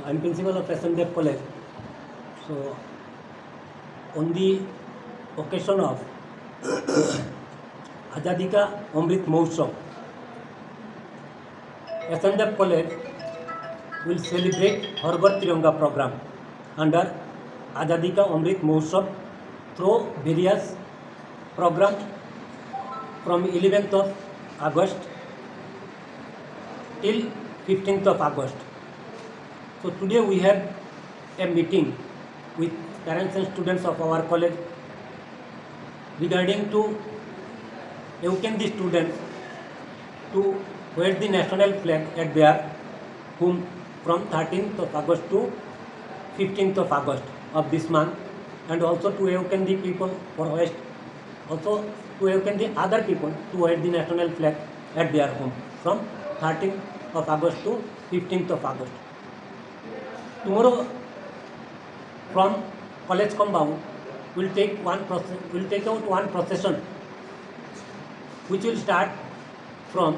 I'm principal of SMDF College. So, on the occasion of Azadi Ka Amrit Mahotsav, SMDF College will celebrate Har Ghar Tiranga program under Azadi Ka Amrit Mahotsav through various programs from 11th of August till 15th of August. So today we have a meeting with parents and students of our college regarding to awaken the students to wave the national flag at their home from 13th of August to 15th of August of this month, and also to awaken the people for West, also to awaken the other people to wave the national flag at their home from 13th of August to 15th of August. Tomorrow, from college compound, we'll take out one procession, which will start from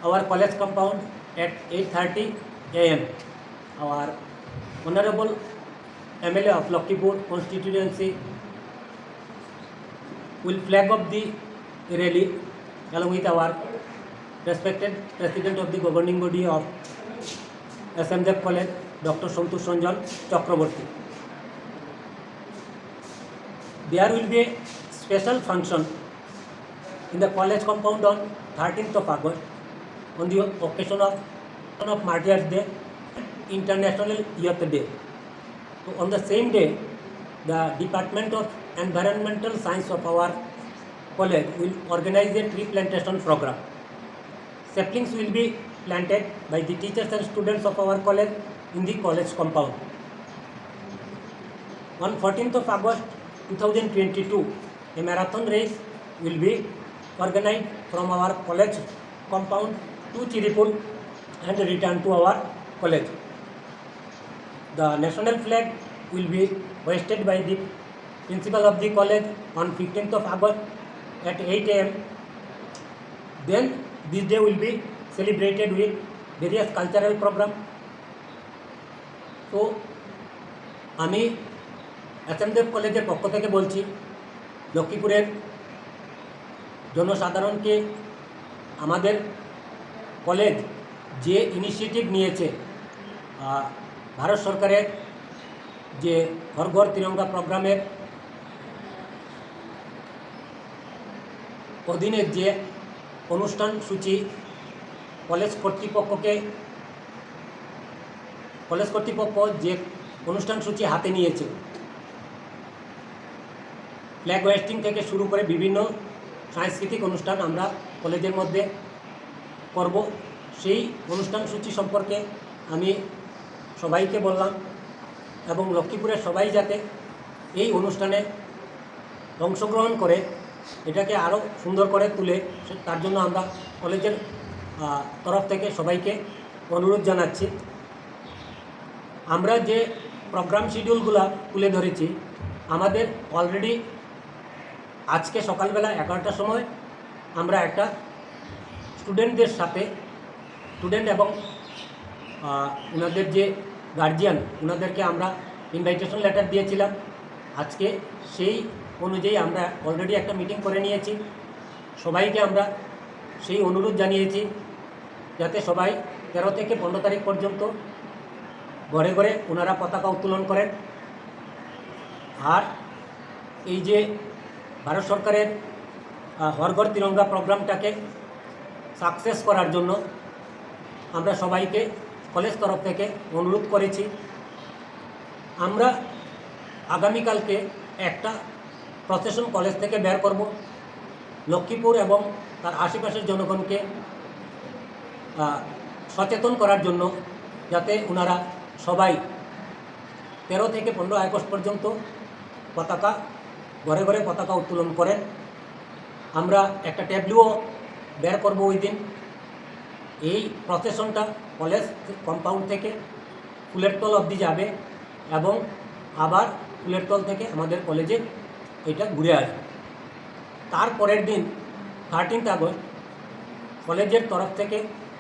our college compound at 8:30 a.m. Our Honorable MLA of Lakhipur constituency will flag up the rally along with our respected President of the governing body of SMDF College, Dr. Santosh Ranjan Chakraborty. There will be a special function in the college compound on 13th of August on the occasion of Martyrs Day, International Youth Day. So on the same day, the Department of Environmental Science of our college will organize a tree plantation program. Saplings will be planted by the teachers and students of our college in the college compound. On 14th of August 2022, a marathon race will be organized from our college compound to Chiripur and return to our college. The national flag will be hoisted by the principal of the college on 15th of August at 8 a.m. Then this day will be celebrated with various cultural program. তো আমি SMDF কলেজের পক্ষ থেকে বলছি, লক্ষ্মীপুরের জনসাধারণকে আমাদের college যে ইনিশিয়েটিভ নিয়েছে, ভারত সরকারের যে হর ঘর তিরঙ্গা প্রোগ্রামের অধীনে যে অনুষ্ঠান সূচি কলেজ কর্তৃপক্ষ যে অনুষ্ঠান সূচি হাতে নিয়েছে, ফ্ল্যাগ হোয়েস্টিং থেকে শুরু করে বিভিন্ন সাংস্কৃতিক অনুষ্ঠান আমরা কলেজের মধ্যে করব, সেই অনুষ্ঠান সূচি সম্পর্কে আমি সবাইকে বললাম এবং লক্ষ্মীপুরের সবাই যাতে এই অনুষ্ঠানে অংশগ্রহণ করে এটাকে আরও সুন্দর করে তুলে, তার জন্য আমরা কলেজের তরফ থেকে সবাইকে অনুরোধ জানাচ্ছি। আমরা যে প্রোগ্রাম শিডিউলগুলো তুলে ধরেছি, আমাদের অলরেডি আজকে সকালবেলা 11টার সময় আমরা একটা স্টুডেন্টদের সাথে, স্টুডেন্ট এবং ওনাদের যে গার্জিয়ান, ওনাদেরকে আমরা ইনভাইটেশন লেটার দিয়েছিলাম। আজকে সেই অনুযায়ী আমরা অলরেডি একটা মিটিং করে নিয়েছি। সবাইকে আমরা সেই অনুরোধ জানিয়েছি যাতে সবাই 13 থেকে 15 তারিখ পর্যন্ত ঘরে ঘরে ওনারা পতাকা উত্তোলন করেন। আর এই যে ভারত সরকারের হর ঘর তিরঙ্গা প্রোগ্রামটাকে সাকসেস করার জন্য আমরা সবাইকে কলেজ তরফ থেকে অনুরোধ করেছি। আমরা আগামীকালকে একটা প্রসেশন কলেজ থেকে বের করব, লক্ষ্মীপুর এবং তার আশেপাশের জনগণকে সচেতন করার জন্য, যাতে ওনারা সবাই 13 থেকে 15 আগস্ট পর্যন্ত পতাকা ঘরে ঘরে পতাকা উত্তোলন করেন। আমরা একটা ট্যাবলুও বের করব ওই দিন। এই প্রসেশনটা কলেজ কম্পাউন্ড থেকে ফুলেরতল অবধি যাবে এবং আবার ফুলেরতল থেকে আমাদের কলেজে এটা ঘুরে আসবে। তারপরের দিন 13 আগস্ট কলেজের তরফ থেকে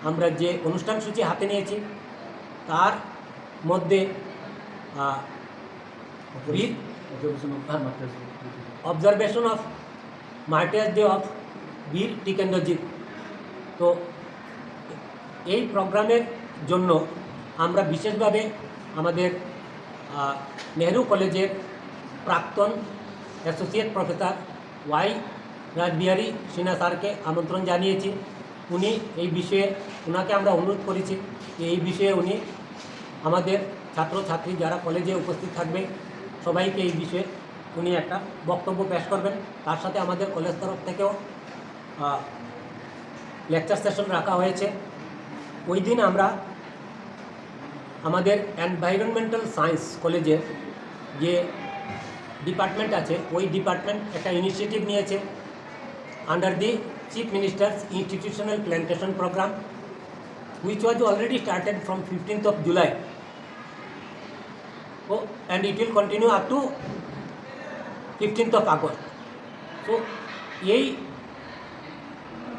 আমরা যে অনুষ্ঠান সূচি হাতে নিয়েছি, তার মধ্যে বীর observation of martyrs day of বীর টিকেন্দ্রজিৎ। তো এই প্রোগ্রামের জন্য আমরা বিশেষভাবে আমাদের নেহরু কলেজের প্রাক্তন associate professor Y Rashbehari Sinha স্যারকে আমন্ত্রণ জানিয়েছি। উনি এই বিষয়ে ওনাকে আমরা অনুরোধ করেছি যে এই বিষয়ে উনি আমাদের ছাত্রছাত্রী যারা কলেজে উপস্থিত থাকবে সবাইকে এই বিষয়ে উনি একটা বক্তব্য পেশ করবেন। তার সাথে আমাদের কলেজ তরফ থেকেও লেকচার সেশন রাখা হয়েছে। ওই দিন আমরা আমাদের এনভায়রনমেন্টাল সায়েন্স কলেজের যে ডিপার্টমেন্ট আছে ওই ডিপার্টমেন্ট একটা ইনিশিয়েটিভ নিয়েছে under the chief minister's institutional plantation programme which was already started from 15th of July and it will continue up to 15th of August. So এই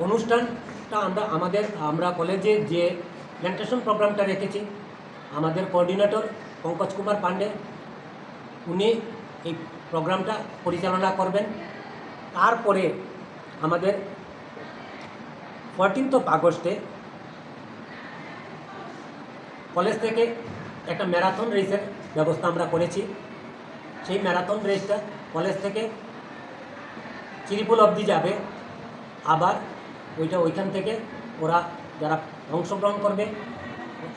অনুষ্ঠানটা আমরা কলেজে যে প্ল্যান্টেশন প্রোগ্রামটা রেখেছি আমাদের কোঅর্ডিনেটর পঙ্কজ কুমার পান্ডে উনি এই প্রোগ্রামটা পরিচালনা করবেন। তারপরে আমাদের 14th of August কলেজ থেকে একটা ম্যারাথন রেসের ব্যবস্থা আমরা করেছি। সেই ম্যারাথন রেসটা কলেজ থেকে চিরিপুল অবধি যাবে, আবার ওইখান থেকে ওরা যারা অংশগ্রহণ করবে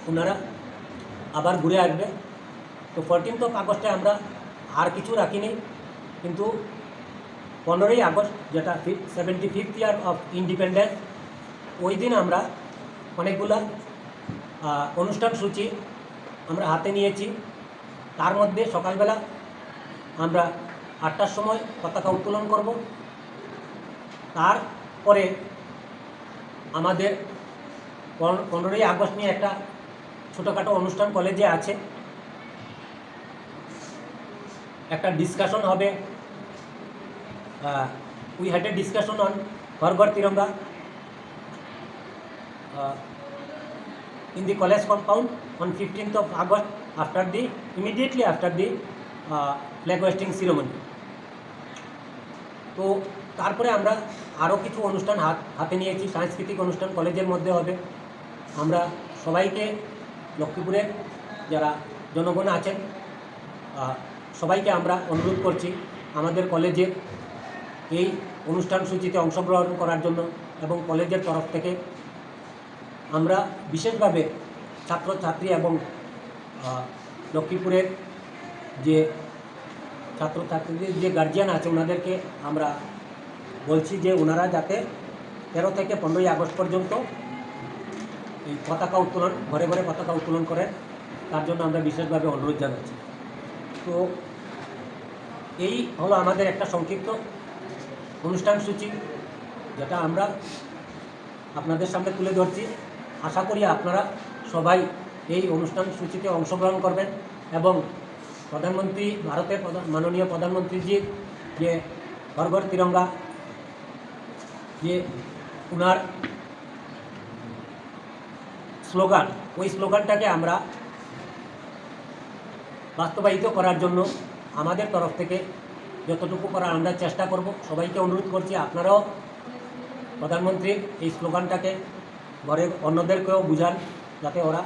ওনারা আবার ঘুরে আসবে। তো 14th of August আমরা আর কিছু রাখিনি, কিন্তু 15ই আগস্ট যেটা 75th ইয়ার অফ ইন্ডিপেন্ডেন্স ওই দিন আমরা অনেকগুলা অনুষ্ঠান সূচি আমরা হাতে নিয়েছি। তার মধ্যে সকালবেলা আমরা 8টার সময় পতাকা উত্তোলন করব। তারপরে আমাদের 15ই আগস্ট নিয়ে একটা ছোটোখাটো অনুষ্ঠান কলেজে আছে, একটা ডিসকাশন হবে। We had a discussion on ঘর ঘর Tiranga in the college compound on 15th of August immediately after the flag hoisting ceremony. তো তারপরে আমরা আরও কিছু অনুষ্ঠান হাতে নিয়েছি। সাংস্কৃতিক অনুষ্ঠান কলেজের মধ্যে হবে। আমরা সবাইকে লক্ষ্মীপুরের যারা জনগণ আছেন সবাইকে আমরা অনুরোধ করছি আমাদের কলেজের এই অনুষ্ঠান সূচিতে অংশগ্রহণ করার জন্য, এবং কলেজের তরফ থেকে আমরা বিশেষভাবে ছাত্রছাত্রী এবং লক্ষ্মীপুরের যে ছাত্রছাত্রীদের যে গার্জিয়ান আছে ওনাদেরকে আমরা বলছি যে ওনারা যাতে 13 থেকে 15ই আগস্ট পর্যন্ত এই পতাকা উত্তোলন ঘরে ঘরে পতাকা উত্তোলন করেন, তার জন্য আমরা বিশেষভাবে অনুরোধ জানাচ্ছি। তো এই হলো আমাদের একটা সংক্ষিপ্ত অনুষ্ঠান সূচি যেটা আমরা আপনাদের সামনে তুলে ধরছি। আশা করি আপনারা সবাই এই অনুষ্ঠান সূচিতে অংশগ্রহণ করবেন এবং প্রধানমন্ত্রী ভারতের মাননীয় প্রধানমন্ত্রীজির যে ঘর ঘর তিরঙ্গা যে ওনার স্লোগান, ওই স্লোগানটাকে আমরা বাস্তবায়িত করার জন্য আমাদের তরফ থেকে যতটুকু করার আমরা চেষ্টা করব। সবাইকে অনুরোধ করছি আপনারাও প্রধানমন্ত্রীর এই স্লোগানটাকে ঘরের অন্যদেরকেও বুঝান যাতে ওরা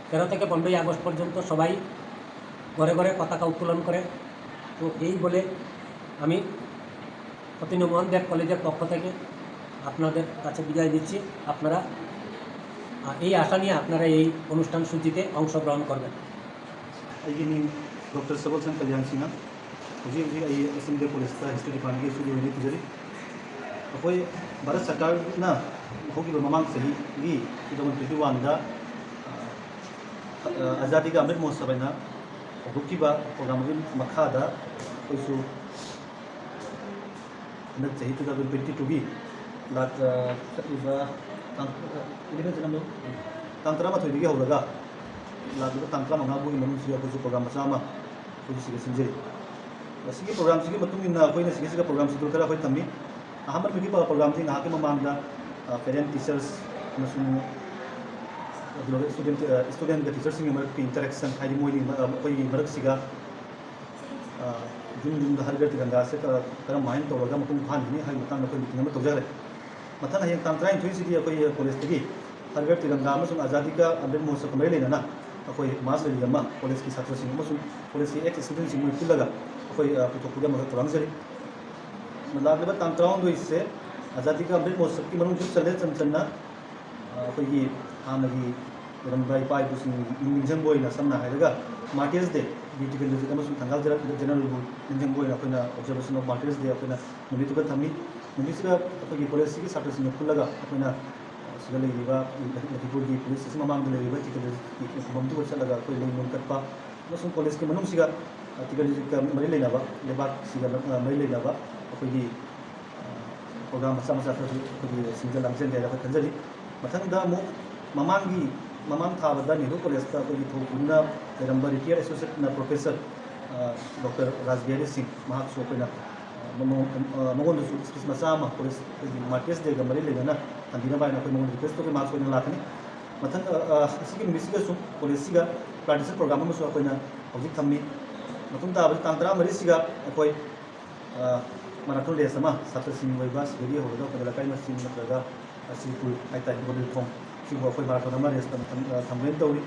13 থেকে 15ই আগস্ট পর্যন্ত সবাই ঘরে ঘরে পতাকা উত্তোলন করে। তো এই বলে আমি অতীন্দ্র মোহন দেব কলেজের পক্ষ থেকে আপনাদের কাছে বিদায় দিচ্ছি। আপনারা এই আশা নিয়ে আপনারা এই অনুষ্ঠান সূচিতে অংশগ্রহণ করবেন। ডক্টর সবল চন্দ্র কল্যাণ সিংহ হুজি এসএমডি পুলিসটা হিস্ট্রি ডিপার্টমেंट की स्टूडियो में पुजरी अखोई भारत सरकार ना होगी ममांग सही गी 2021 दा आजादी का अमृत महोत्सव ना होगी बा प्रोग्राम की मखादा कोइसु न सही 2022 की लाट इबा इलेवन जनम तंत्रा मा थोइबी होलगा लाट तंत्रा मंगा बुई मनुष्य को प्रोग्राम मचामा कोइसु सिंजरी असिगे प्रोग्राम सिगे मतुंग इन अखोइना सिगे प्रोग्राम सिदो खरा अखोइ तम्मी अहमद बिगी प्रोग्राम थी नाके ममांगदा पेरेंट टीचर्स अमसुंग student ga teacher sing ki interaction hai moi koi marak siga jum da hargar tiganda se kara mind to ga mapung phan ni hai matang ko meeting ma tojare mathan hai tantra in thoi city koi college tagi hargar tiganda ma sung azadi ka amrit mo sa kamai le na koi mas le ma college ki chhatra sing ma sung college ki ex student sing mo pilaga koi putok puga ma torang jari matlab le tantra on do isse azadi ka amrit mo sa ki manung chale chan chan na koi gi hanagi bai pai bu sing ninjang boy na samna haidaga martyrs day beautiful music amasung thangal general bu ninjang boy na koina observation of martyrs day koina numi tu ka thami numi sira apagi police ki satra sing phulaga koina sigale riba lakipur di police sing mamang le riba tikal ki mamdu ko chalaga koi lei non katpa amasung police ki manung siga tikal ka mari leina ba lebak siga mari leina ba apagi program sama-sama apagi single angsen dia dapat kanjali mathang da mu mamang thabada Nehru College ta ko thokuna number retired associate na professor Dr. Rajbihari Singh mahak so ko na mongon du speech masama college markets de gamari le na andina ba na ko mongon request to ke marks ko na lakani mathang sigi misiga su college siga practice program ma so ko na object thammi mathung ta tantra mari siga ko marathon race sama satra sing wai bas video ho do ko la kai ma sing na ga asipur ai ta ko thong siwa khoi marathon ama race thamben tawri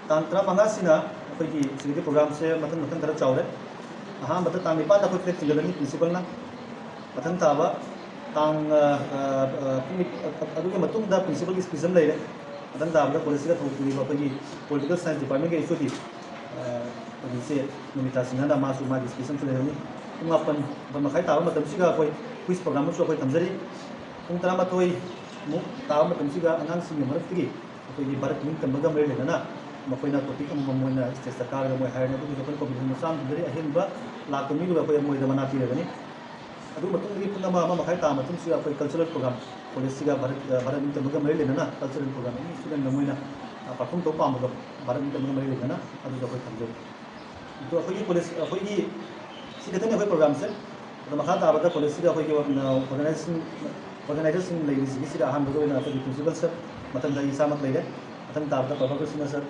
tantra manga sina khoi ki sigi program se mathan kara chawre aha mata tang ni pa da khoi flex singalani principal na mathan ta ba tang adu ke matung da principal ki speech am leire mathan da ba policy ka thokuri ba khoi political science department ke issue di adi se numita sinha da ma su ma speech am leire ni ngapan ban makai ta ba matam siga khoi quiz program so khoi thamjari tung tara ma toi mu ta ma tam siga angang sing mar tigi khoi ni barat min kan magam le na makoi na topic am mo na stage sarkar ga mo hire na tu ko ko bin sam diri ahin ba la ko mi ga khoi mo da mana ti ga ni adu matung ri punna ma makai ta matum siga khoi cultural program college siga barat min kan magam le na cultural program ni student na mo na perform to pa mo barat min kan magam le na adu ga khoi thamjari to khoi college khoi ni sida tane khoi program se da makha ta ba college siga khoi ki organization lai sigi sida han do na khoi principal sir matan da isa mak lai matan ta ba professor sina sir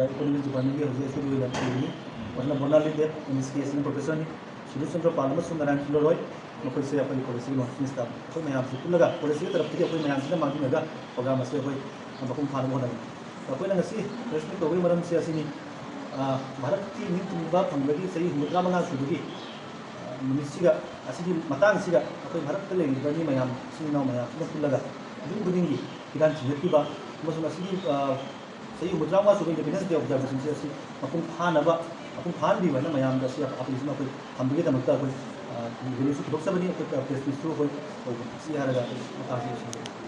economics department ki hoje suru ila ni warna bona li de in this case professor ni suru chandra palma sundaran loroi khoi se apni college ni no staff khoi mayam se tulaga college ki taraf ti khoi mayam se ma ni ga program se khoi bakum phan mo da khoi na ngasi president to maram se asini bharat ki nin tu ba phanglagi sei mudra manga sudugi minisiga asigi matang siga akoi bharat ta le ni mayam singna mayam na pulaga dum budingi kidan chheti ba masu asigi sei mudra ma su independence day observation se asi akum phan bi na mayam da sia apni sima koi hambi da makta koi ni su doksa bani koi press minister koi si haraga ta si